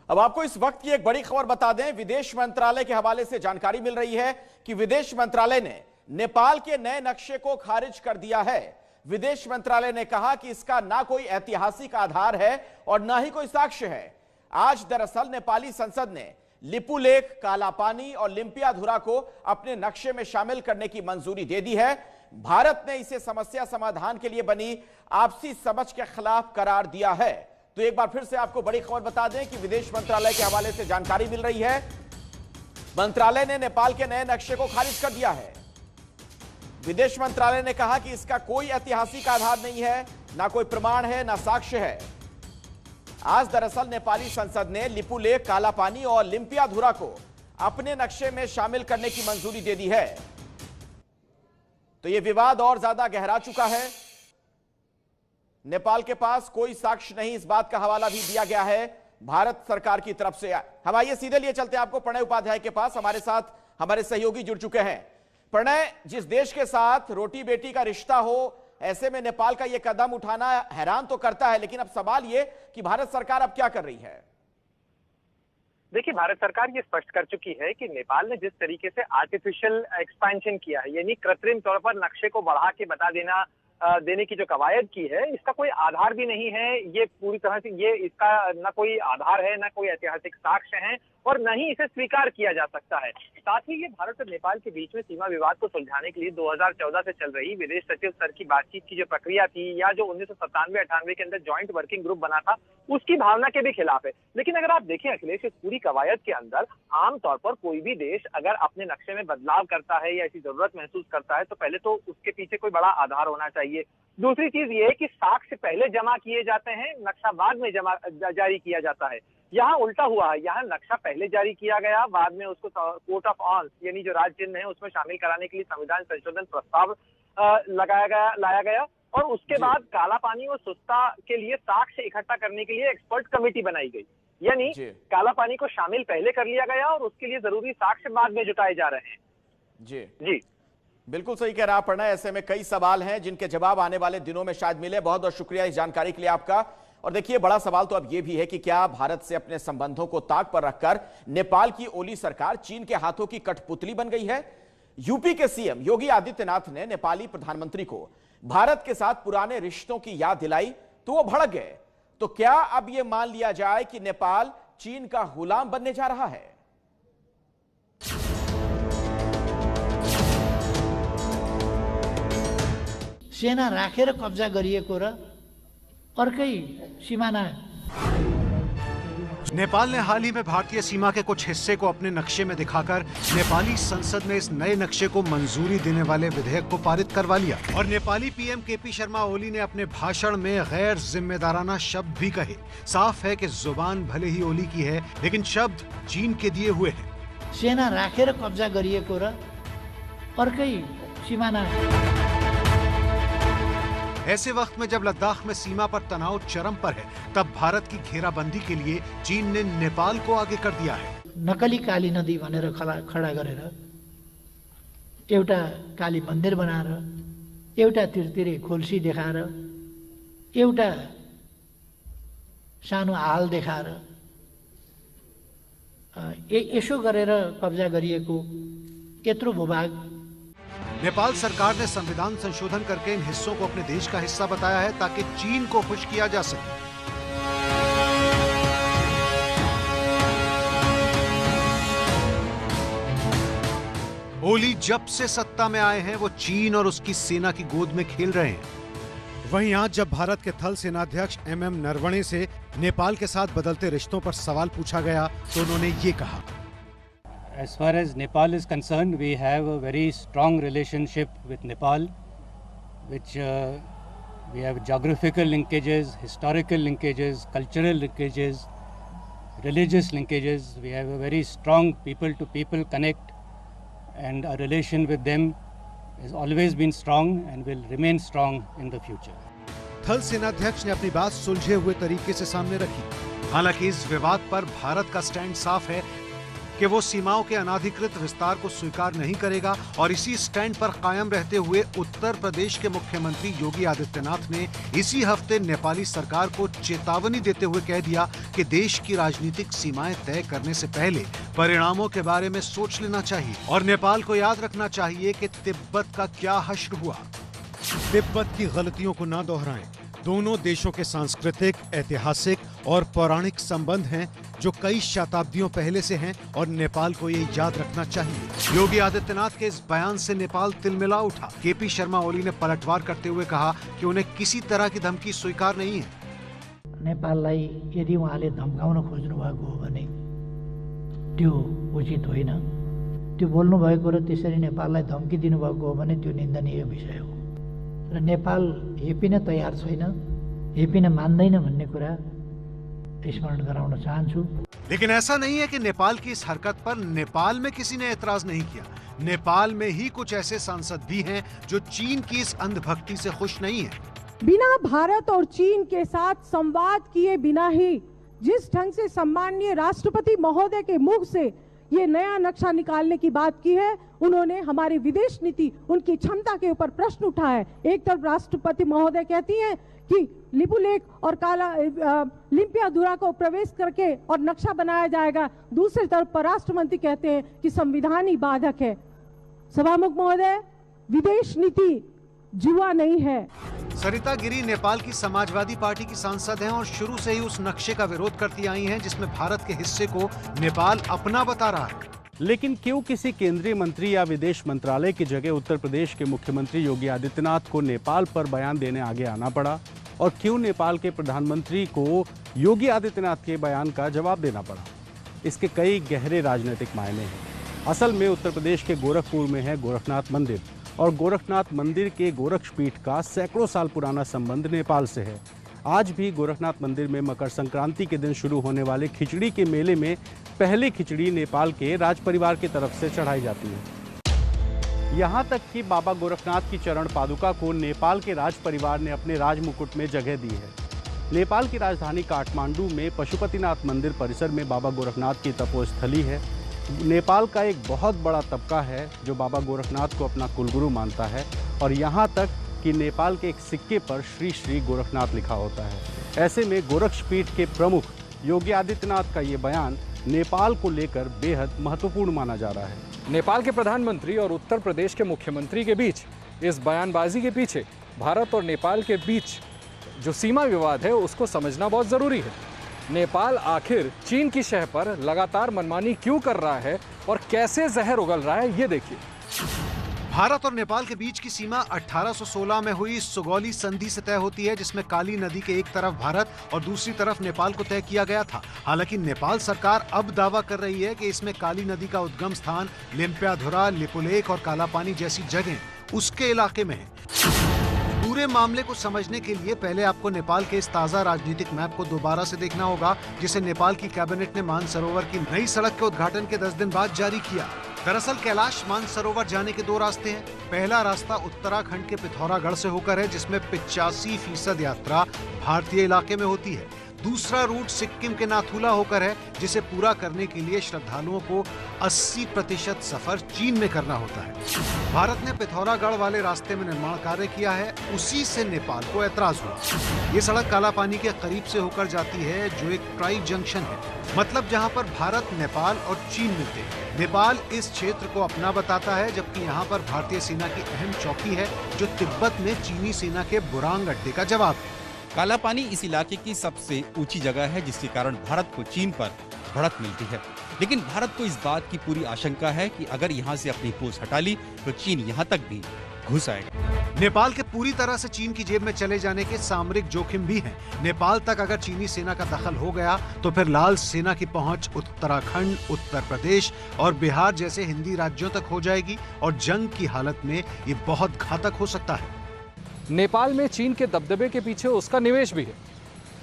अब आपको इस वक्त की एक बड़ी खबर बता दें, विदेश मंत्रालय के हवाले से जानकारी मिल रही है कि विदेश मंत्रालय ने नेपाल के नए नक्शे को खारिज कर दिया है। विदेश मंत्रालय ने कहा कि इसका ना कोई ऐतिहासिक आधार है और ना ही कोई साक्ष्य है। आज दरअसल नेपाली संसद ने लिपुलेख, कालापानी और लिम्पियाधुरा को अपने नक्शे में शामिल करने की मंजूरी दे दी है। भारत ने इसे समस्या समाधान के लिए बनी आपसी समझ के खिलाफ करार दिया है। तो एक बार फिर से आपको बड़ी खबर बता दें कि विदेश मंत्रालय के हवाले से जानकारी मिल रही है, मंत्रालय ने नेपाल के नए नक्शे को खारिज कर दिया है। विदेश मंत्रालय ने कहा कि इसका कोई ऐतिहासिक आधार नहीं है, ना कोई प्रमाण है, ना साक्ष्य है। आज दरअसल नेपाली संसद ने लिपुलेख, कालापानी और लिम्पियाधुरा को अपने नक्शे में शामिल करने की मंजूरी दे दी है। तो यह विवाद और ज्यादा गहरा चुका है। नेपाल के पास कोई साक्ष्य नहीं, इस बात का हवाला भी दिया गया है भारत सरकार की तरफ से। हम आइए सीधे लिए चलते हैं आपको प्रणय उपाध्याय के पास। हमारे साथ हमारे सहयोगी जुड़ चुके हैं। प्रणय, जिस देश के साथ रोटी बेटी का रिश्ता हो, ऐसे में नेपाल का यह कदम उठाना हैरान तो करता है, लेकिन अब सवाल यह कि भारत सरकार अब क्या कर रही है? देखिए, भारत सरकार ये स्पष्ट कर चुकी है कि नेपाल ने जिस तरीके से आर्टिफिशियल एक्सपेंशन किया है, यानी कृत्रिम तौर पर नक्शे को बढ़ा के बता देने की जो कवायद की है, इसका कोई आधार भी नहीं है। ये पूरी तरह से इसका न कोई आधार है, न कोई ऐतिहासिक साक्ष्य है और न ही इसे स्वीकार किया जा सकता है। साथ ही ये भारत और नेपाल के बीच में सीमा विवाद को सुलझाने के लिए 2014 से चल रही विदेश सचिव स्तर की बातचीत की जो प्रक्रिया थी, या जो 1997-98 के अंदर ज्वाइंट वर्किंग ग्रुप बना था, उसकी भावना के भी खिलाफ है। लेकिन अगर आप देखें अखिलेश, इस पूरी कवायद के अंदर आमतौर पर कोई भी देश अगर अपने नक्शे में बदलाव करता है या ऐसी जरूरत महसूस करता है, तो पहले तो उसके पीछे कोई बड़ा आधार होना चाहिए। दूसरी चीज ये है कि साक्ष्य पहले जमा किए जाते हैं, नक्शा बाद में जारी किया जाता है। यहाँ उल्टा हुआ है, यहाँ नक्शा पहले जारी किया गया, बाद में उसको कोर्ट ऑफ आर्म्स यानी जो राज्य चिन्ह है उसमें शामिल कराने के लिए संविधान संशोधन प्रस्ताव लाया गया और उसके बाद कालापानी और सुस्ता के लिए साक्ष्य इकट्ठा करने के लिए एक्सपर्ट कमेटी बनाई गई। यानी कालापानी को शामिल पहले कर लिया गया और उसके लिए जरूरी साक्ष्य बाद में जुटाए जा रहे हैं। जी बिल्कुल सही कह रहा प्रणय। ऐसे में कई सवाल हैं जिनके जवाब आने वाले दिनों में शायद मिले। बहुत बहुत शुक्रिया इस जानकारी के लिए आपका। और देखिए, बड़ा सवाल तो अब यह भी है कि क्या भारत से अपने संबंधों को ताक पर रखकर नेपाल की ओली सरकार चीन के हाथों की कठपुतली बन गई है? यूपी के सीएम योगी आदित्यनाथ ने नेपाली प्रधानमंत्री को भारत के साथ पुराने रिश्तों की याद दिलाई तो वो भड़क गए। तो क्या अब यह मान लिया जाए कि नेपाल चीन का गुलाम बनने जा रहा है? सेना राखेर कब्जा गरिएको र अर्कै सीमाना। नेपाल ने हाल ही में भारतीय सीमा के कुछ हिस्से को अपने नक्शे में दिखाकर नेपाली संसद में इस नए नक्शे को मंजूरी देने वाले विधेयक को पारित करवा लिया और नेपाली पीएम केपी शर्मा ओली ने अपने भाषण में गैर जिम्मेदाराना शब्द भी कहे। साफ है कि जुबान भले ही ओली की है, लेकिन शब्द चीन के दिए हुए हैं। सेना राखेर कब्जा गरिएको र अर्कै सीमाना। ऐसे वक्त में जब लद्दाख में सीमा पर तनाव चरम पर है, तब भारत की घेराबंदी के लिए चीन ने नेपाल को आगे कर दिया है। नकली काली नदी भनेर खडा गरेर एउटा काली मन्दिर बनाएर, एउटा तिरतिरे खोल्सी देखाएर, एउटा सानो हाल देखाएर यसो गरेर कब्जा गरिएको यत्रो भूभाग। नेपाल सरकार ने संविधान संशोधन करके इन हिस्सों को अपने देश का हिस्सा बताया है ताकि चीन को खुश किया जा सके। ओली जब से सत्ता में आए हैं वो चीन और उसकी सेना की गोद में खेल रहे हैं। वहीं आज जब भारत के थल सेनाध्यक्ष MM नरवणे से नेपाल के साथ बदलते रिश्तों पर सवाल पूछा गया तो उन्होंने ये कहा। As far as Nepal is concerned, we have a very strong relationship with Nepal, which we have geographical linkages, historical linkages, cultural linkages, religious linkages. We have a very strong people-to-people connect, and our relation with them has always been strong and will remain strong in the future. थल सेनाध्यक्ष ने अपनी बात सुलझे हुए तरीके से सामने रखी। हालांकि इस विवाद पर भारत का स्टैंड साफ है। कि वो सीमाओं के अनाधिकृत विस्तार को स्वीकार नहीं करेगा और इसी स्टैंड पर कायम रहते हुए उत्तर प्रदेश के मुख्यमंत्री योगी आदित्यनाथ ने इसी हफ्ते नेपाली सरकार को चेतावनी देते हुए कह दिया कि देश की राजनीतिक सीमाएं तय करने से पहले परिणामों के बारे में सोच लेना चाहिए और नेपाल को याद रखना चाहिए कि तिब्बत का क्या हश्र हुआ। तिब्बत की गलतियों को न दोहराएं। दोनों देशों के सांस्कृतिक, ऐतिहासिक और पौराणिक संबंध हैं जो कई शताब्दियों पहले से हैं और नेपाल को ये याद रखना चाहिए। योगी आदित्यनाथ के इस बयान से नेपाल तिलमिला उठा। केपी शर्मा ओली ने पलटवार करते हुए कहा कि उन्हें किसी तरह की धमकी स्वीकार नहीं है। नेपाललाई यदि उहाँले धम्काउन खोज्नु भएको हो भने त्यो उचित होइन। त्यो बोल्नु भएको र त्यसरी नेपाललाई धम्की दिनुभएको हो भने त्यो निन्दनीय विषय हो र नेपाल हेपिन तयार छैन, हेपिन मान्दैन भन्ने कुरा स्मरण गराउन चाहन्छु। लेकिन ऐसा नहीं है कि नेपाल की इस हरकत पर नेपाल में किसी ने एतराज नहीं किया। नेपाल में ही कुछ ऐसे सांसद भी हैं जो चीन की इस अंधभक्ति से खुश नहीं है। बिना भारत और चीन के साथ संवाद किए बिना ही जिस ढंग से सम्माननीय राष्ट्रपति महोदय के मुख से ये नया नक्शा निकालने की बात की है, उन्होंने हमारी विदेश नीति, उनकी क्षमता के ऊपर प्रश्न उठाया है। एक तरफ राष्ट्रपति महोदय कहती हैं कि लिपुलेख और लिम्पियाधुरा को प्रवेश करके और नक्शा बनाया जाएगा, दूसरी तरफ परराष्ट्र मंत्री कहते हैं कि संविधान ही बाधक है। सभामुख महोदय, विदेश नीति जुआ नहीं है। सरिता गिरी नेपाल की समाजवादी पार्टी की सांसद हैं और शुरू से ही उस नक्शे का विरोध करती आई हैं जिसमें भारत के हिस्से को नेपाल अपना बता रहा है। लेकिन क्यों किसी केंद्रीय मंत्री या विदेश मंत्रालय की जगह उत्तर प्रदेश के मुख्यमंत्री योगी आदित्यनाथ को नेपाल पर बयान देने आगे आना पड़ा और क्यों नेपाल के प्रधानमंत्री को योगी आदित्यनाथ के बयान का जवाब देना पड़ा? इसके कई गहरे राजनीतिक मायने हैं। असल में उत्तर प्रदेश के गोरखपुर में है गोरखनाथ मंदिर और गोरखनाथ मंदिर के गोरक्षपीठ का सैकड़ों साल पुराना संबंध नेपाल से है। आज भी गोरखनाथ मंदिर में मकर संक्रांति के दिन शुरू होने वाले खिचड़ी के मेले में पहली खिचड़ी नेपाल के राज परिवार की तरफ से चढ़ाई जाती है। यहाँ तक कि बाबा गोरखनाथ की चरण पादुका को नेपाल के राज परिवार ने अपने राज मुकुट में जगह दी है। नेपाल की राजधानी काठमांडू में पशुपतिनाथ मंदिर परिसर में बाबा गोरखनाथ की तपोस्थली है। नेपाल का एक बहुत बड़ा तबका है जो बाबा गोरखनाथ को अपना कुलगुरु मानता है और यहाँ तक कि नेपाल के एक सिक्के पर श्री श्री गोरखनाथ लिखा होता है। ऐसे में गोरक्षपीठ के प्रमुख योगी आदित्यनाथ का ये बयान नेपाल को लेकर बेहद महत्वपूर्ण माना जा रहा है। नेपाल के प्रधानमंत्री और उत्तर प्रदेश के मुख्यमंत्री के बीच इस बयानबाजी के पीछे भारत और नेपाल के बीच जो सीमा विवाद है उसको समझना बहुत ज़रूरी है। नेपाल आखिर चीन की शह पर लगातार मनमानी क्यों कर रहा है और कैसे जहर उगल रहा है, ये देखिए। भारत और नेपाल के बीच की सीमा 1816 में हुई सुगौली संधि से तय होती है, जिसमें काली नदी के एक तरफ भारत और दूसरी तरफ नेपाल को तय किया गया था। हालांकि नेपाल सरकार अब दावा कर रही है कि इसमें काली नदी का उद्गम स्थान लिम्पियाधुरा, लिपुलेख और कालापानी जैसी जगह उसके इलाके में है। पूरे मामले को समझने के लिए पहले आपको नेपाल के इस ताजा राजनीतिक मैप को दोबारा से देखना होगा, जिसे नेपाल की कैबिनेट ने मानसरोवर की नई सड़क के उद्घाटन के 10 दिन बाद जारी किया। दरअसल कैलाश मानसरोवर जाने के 2 रास्ते हैं। पहला रास्ता उत्तराखंड के पिथौरागढ़ से होकर है, जिसमें 85% यात्रा भारतीय इलाके में होती है। दूसरा रूट सिक्किम के नाथुला होकर है, जिसे पूरा करने के लिए श्रद्धालुओं को 80% सफर चीन में करना होता है। भारत ने पिथौरागढ़ वाले रास्ते में निर्माण कार्य किया है, उसी से नेपाल को ऐतराज हुआ। ये सड़क कालापानी के करीब से होकर जाती है, जो एक ट्राई जंक्शन है, मतलब जहां पर भारत, नेपाल और चीन मिलते हैं। नेपाल इस क्षेत्र को अपना बताता है, जबकि यहाँ पर भारतीय सेना की अहम चौकी है, जो तिब्बत में चीनी सेना के बुरांग अड्डे का जवाब है। कालापानी इस इलाके की सबसे ऊंची जगह है, जिसके कारण भारत को चीन पर बढ़त मिलती है। लेकिन भारत को इस बात की पूरी आशंका है कि अगर यहाँ से अपनी पोस्ट हटा ली तो चीन यहाँ तक भी घुस आएगा। नेपाल के पूरी तरह से चीन की जेब में चले जाने के सामरिक जोखिम भी हैं। नेपाल तक अगर चीनी सेना का दखल हो गया तो फिर लाल सेना की पहुंच उत्तराखंड, उत्तर प्रदेश और बिहार जैसे हिंदी राज्यों तक हो जाएगी और जंग की हालत में ये बहुत घातक हो सकता है। नेपाल में चीन के दबदबे के पीछे उसका निवेश भी है,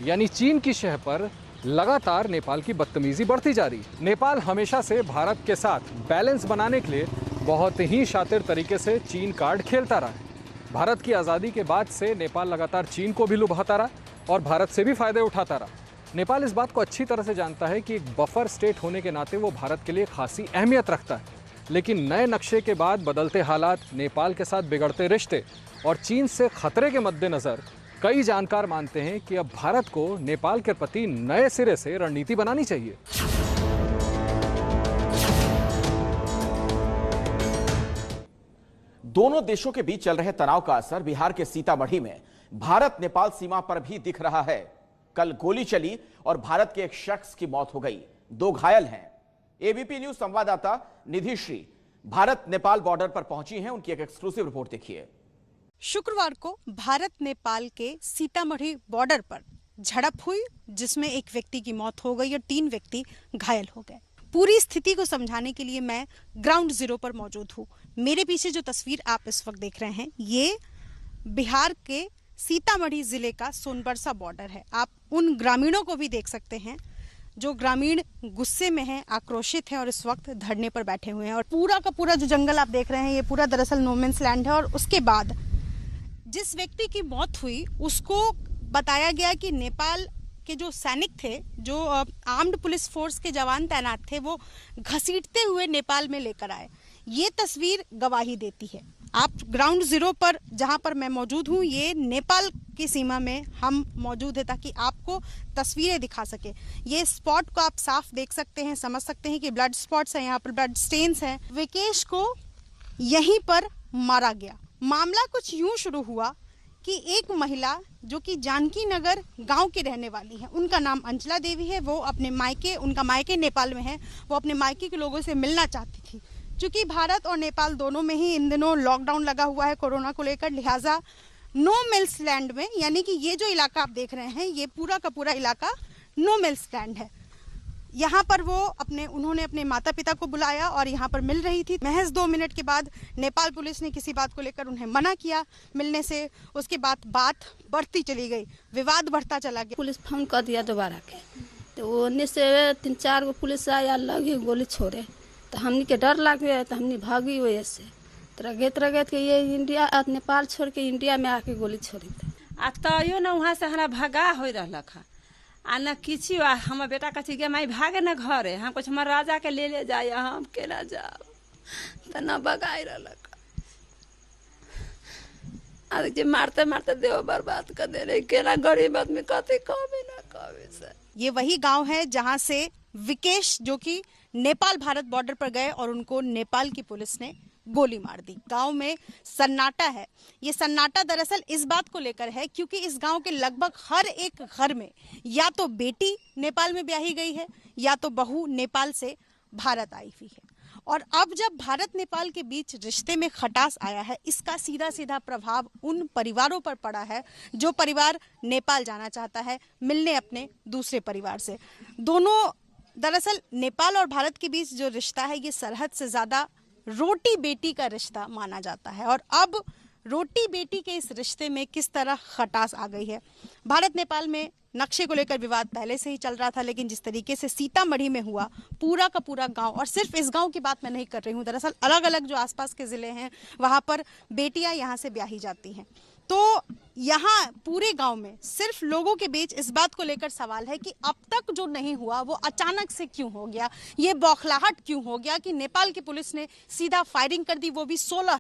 यानी चीन की शह पर लगातार नेपाल की बदतमीजी बढ़ती जा रही है। नेपाल हमेशा से भारत के साथ बैलेंस बनाने के लिए बहुत ही शातिर तरीके से चीन कार्ड खेलता रहा है। भारत की आज़ादी के बाद से नेपाल लगातार चीन को भी लुभाता रहा और भारत से भी फायदे उठाता रहा। नेपाल इस बात को अच्छी तरह से जानता है कि एक बफर स्टेट होने के नाते वो भारत के लिए खासी अहमियत रखता है। लेकिन नए नक्शे के बाद बदलते हालात, नेपाल के साथ बिगड़ते रिश्ते और चीन से खतरे के मद्देनज़र कई जानकार मानते हैं कि अब भारत को नेपाल के प्रति नए सिरे से रणनीति बनानी चाहिए। दोनों देशों के बीच चल रहे तनाव का असर बिहार के सीतामढ़ी में भारत नेपाल सीमा पर भी दिख रहा है। कल गोली चली और भारत के एक शख्स की मौत हो गई, 2 घायल हैं। एबीपी न्यूज संवाददाता निधि श्री भारत नेपाल बॉर्डर पर पहुंची हैं, उनकी एक एक्सक्लूसिव रिपोर्ट देखिए। शुक्रवार को भारत नेपाल के सीतामढ़ी बॉर्डर पर झड़प हुई, जिसमें एक व्यक्ति की मौत हो गई और 3 व्यक्ति घायल हो गए। पूरी स्थिति को समझाने के लिए मैं ग्राउंड जीरो पर मौजूद हूँ। मेरे पीछे जो तस्वीर आप इस वक्त देख रहे हैं, ये बिहार के सीतामढ़ी जिले का सोनबरसा बॉर्डर है। आप उन ग्रामीणों को भी देख सकते हैं जो ग्रामीण गुस्से में हैं, आक्रोशित हैं और इस वक्त धरने पर बैठे हुए हैं। और पूरा का पूरा जो जंगल आप देख रहे हैं, ये पूरा दरअसल नो मैंस लैंड है। और उसके बाद जिस व्यक्ति की मौत हुई उसको बताया गया कि नेपाल के जो सैनिक थे, जो आर्म्ड पुलिस फोर्स के जवान तैनात थे, वो घसीटते हुए नेपाल में लेकर आए। ये तस्वीर गवाही देती है। आप ग्राउंड जीरो पर जहां पर मैं मौजूद हूं, ये नेपाल की सीमा में हम मौजूद है ताकि आपको तस्वीरें दिखा सके। ये स्पॉट को आप साफ देख सकते हैं, समझ सकते हैं कि ब्लड स्पॉट्स हैं, यहाँ पर ब्लड स्टेन्स हैं। विकेश को यहीं पर मारा गया। मामला कुछ यूं शुरू हुआ कि एक महिला जो कि जानकी नगर गांव की रहने वाली है, उनका नाम अंचला देवी है, वो अपने मायके, उनका मायके नेपाल में है, वो अपने मायके के लोगों से मिलना चाहती थी। चूंकि भारत और नेपाल दोनों में ही इन दिनों लॉकडाउन लगा हुआ है कोरोना को लेकर, लिहाजा नो मिल्स लैंड में, यानी कि ये जो इलाका आप देख रहे हैं, ये पूरा का पूरा इलाका नो मिल्स लैंड है। यहाँ पर वो उन्होंने अपने माता पिता को बुलाया और यहाँ पर मिल रही थी। महज 2 मिनट के बाद नेपाल पुलिस ने किसी बात को लेकर उन्हें मना किया मिलने से। उसके बाद बात बढ़ती चली गई, विवाद बढ़ता चला गया। पुलिस फोन कर दिया दोबारा के, तो वो से 3-4 गो पुलिस आया, लगे गोली छोड़े, तो हमनी के डर लगे, तो हमनी भागी हुए से तरगत के ये इंडिया नेपाल छोड़ के इंडिया में आके गोली छोड़ी थे। आ तो ना वहाँ से हमारा भगा हो रहा था आ न किसी हमारे बेटा कथी के माई भागे न घरे, हम कुछ हमारे राजा के ले जाए, हम केना जाओ, तो न भगाई रहा। मारते मारते देव बर्बाद कर दे रहे, केना गरीब आदमी कथी कहबे न कहबे से। ये वही गांव है जहां से विकेश जो कि नेपाल भारत बॉर्डर पर गए और उनको नेपाल की पुलिस ने गोली मार दी। गांव में सन्नाटा है। ये सन्नाटा दरअसल इस बात को लेकर है क्योंकि इस गांव के लगभग हर एक घर में या तो बेटी नेपाल में ब्याही गई है या तो बहू नेपाल से भारत आई हुई है। और अब जब भारत नेपाल के बीच रिश्ते में खटास आया है, इसका सीधा सीधा प्रभाव उन परिवारों पर पड़ा है जो परिवार नेपाल जाना चाहता है मिलने अपने दूसरे परिवार से। दोनों दरअसल नेपाल और भारत के बीच जो रिश्ता है, ये सरहद से ज्यादा रोटी बेटी का रिश्ता माना जाता है। और अब रोटी बेटी के इस रिश्ते में किस तरह खटास आ गई है। भारत नेपाल में नक्शे को लेकर विवाद पहले से ही चल रहा था, लेकिन जिस तरीके से सीतामढ़ी में हुआ, पूरा का पूरा गांव, और सिर्फ इस गांव की बात मैं नहीं कर रही हूं, दरअसल अलग अलग जो आसपास के जिले हैं वहां पर बेटियां यहां से ब्याही जाती हैं। तो यहाँ पूरे गांव में सिर्फ लोगों के बीच इस बात को लेकर सवाल है कि अब तक जो नहीं हुआ वो अचानक से क्यों हो गया, ये बौखलाहट क्यों हो गया कि नेपाल की पुलिस ने सीधा फायरिंग कर दी, वो भी 16